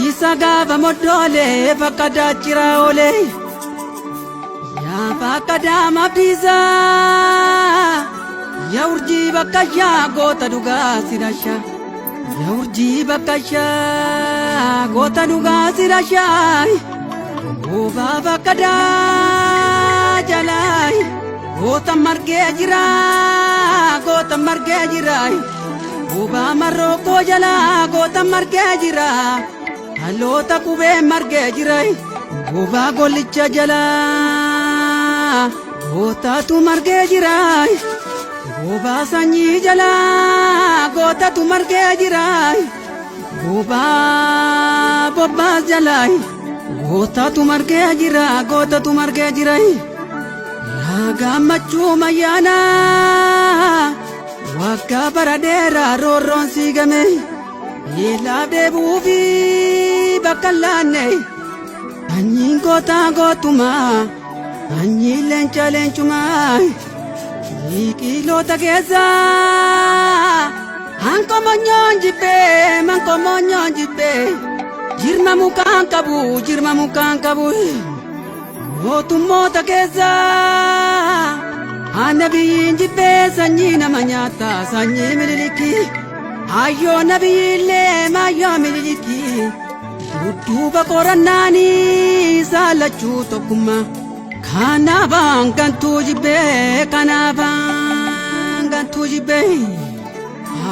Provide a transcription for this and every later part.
Isagava modole fakada chiraole ya fakada mabiza ya urji bakaya gota duga sirasha ya urji bakaya gota duga sirasha oba fakada jalai gota marge jira oba maroko jala gota marge jira Halota kube marge jirai Goba golicha jala Gota tu marge jirai Goba sanyi jala Gota tu marge jirai Goba bobba jalai Gota tu marge jira Gota tu marge jirai Laga machu mayana Waka paradera roron sigame Yela debuvi bakalane Anyi gota gotuma Anyi lencha lenchuma Ikilo tageza Anko monyon jipe Jirma mukan kabu Otumo tageza Anabi jipe sanyi namanyata sanyi mililiki Ayo nabiyile mayo miliki Utuba koranani salachu tokuma Kanabangan tujibe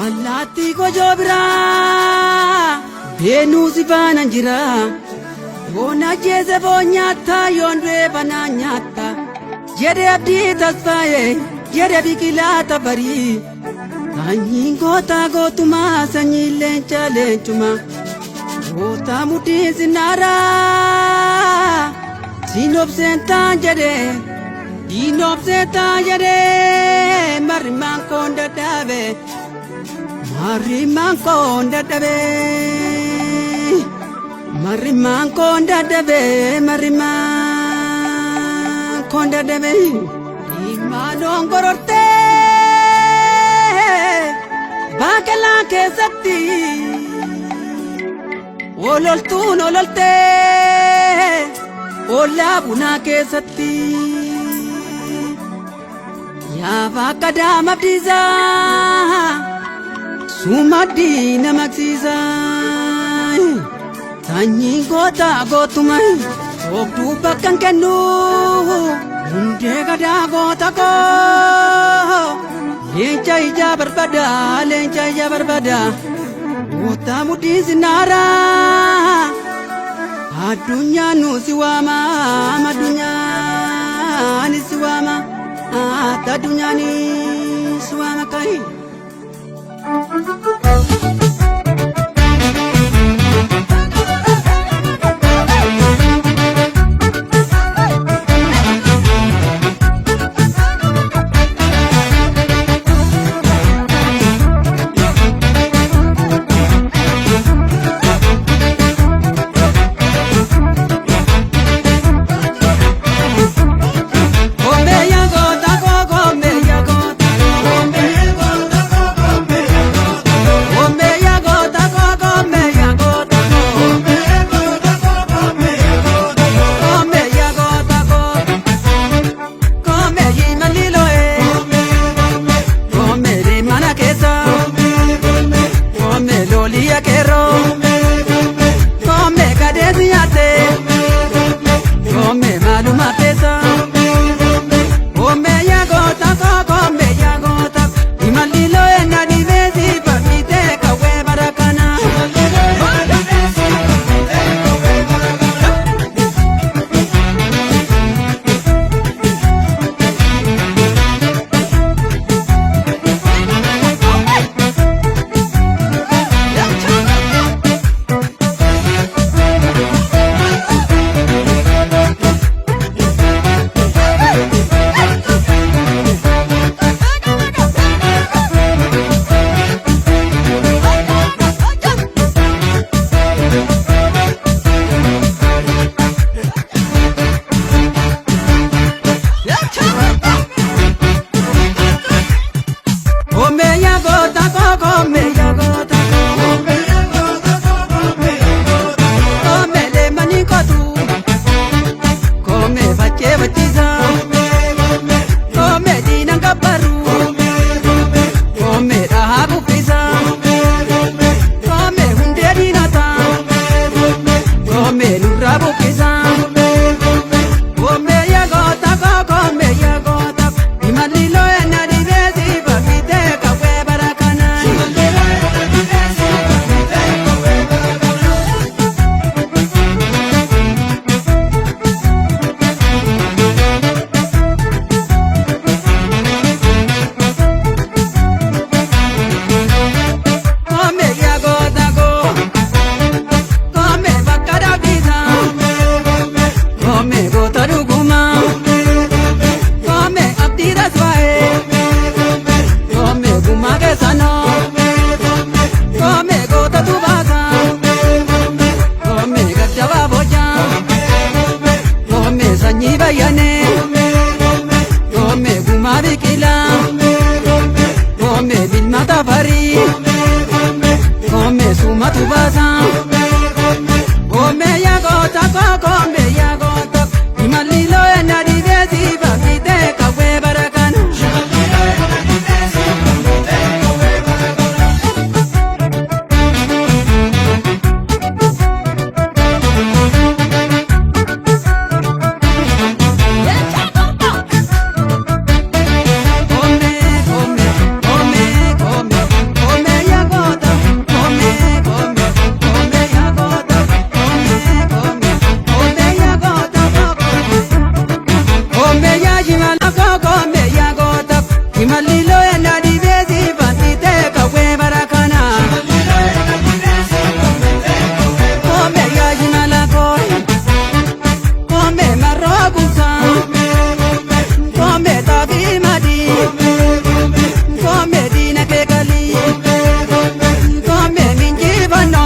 Alati ko jobra Benu sibanan jira Bona jeze bonyata yondwe bananyata Jere abdi tasfaye Jere bikilata bari Sanyi gota gotuma sanyi lencha lenchuma Gota muti sinara Sinop senta jade Mariman konda dabe Imadong kororte Bakala ke sakti Ololtun ololte Ola buna ke sakti Ya bakada mabdiza Sumadi namaksiza Sanyi gota gotumai Oktu bakkan kennu Unde kada gota ko Lencha ija berbada Gota mudi sinara Adunya nu siwama Madunya ni siwama Tadunya ni siwama kai Ombe Kome ya gota ko, kome ya gota ko. Kome le mani kotu, kome bache bachiza. Kome dinang kaparu, kome rahabu pisa. Kome hunde dinata, kome lurabu pisa. Kome ya gota ko, kome ya gota ko. Imalilo ena di besi bakite kawe barakana. Kome ya gota ko, kome bakara pisa. Kome gota ruguma, kome abdi raswae. Kome guma ke sano, kome gota tu basa. Kome gajwa boja, kome sanyi bayane. Kome guma bikila, kome bilmata bari. Kome suma tu basa. Kome ya gota ko, kome ya gota ko. Imalilo ena di besi bakite kawe barakana. Kome, kome, kome, kome, kome ya gota. Kome, kome, kome ya gota. Kome, kome, kome ya gota. Kome ya jimala ko, kome ya gota. Imalilo ena di besi bakite kawe barakana. Kome ya jimala ko, kome marogusa. Kome tabi madi, kome dina ke gali. Kome minji bano,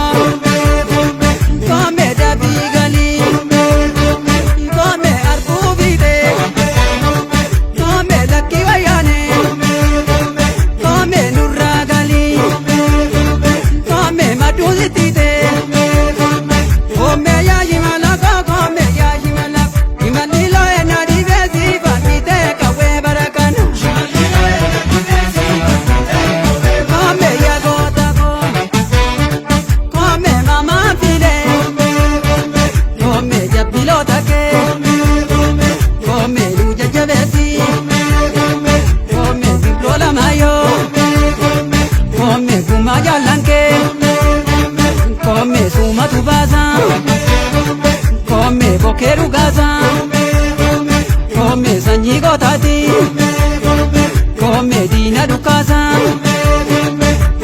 kome dabi gali. Kome arbu bide, kome laki wayane. Kome nurra gali, kome maduzi tite. Kome ya jimala ko, kome ya jimala ko. Imalilo ena di besi bakite kawe barakana. Kome ya gota ko, kome mama file. Kome jabilo take, kome luja jabesi. Kome biblola mayo, kome kuma jalanke. Kome suma tu basa, kome bokeru gaza. Kome sanyi gotati, kome dina dukasa.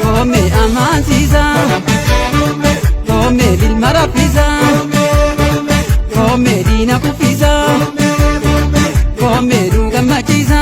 Kome amansiza, kome bilmara pisa. Kome dina kupisa, kome duga machisa.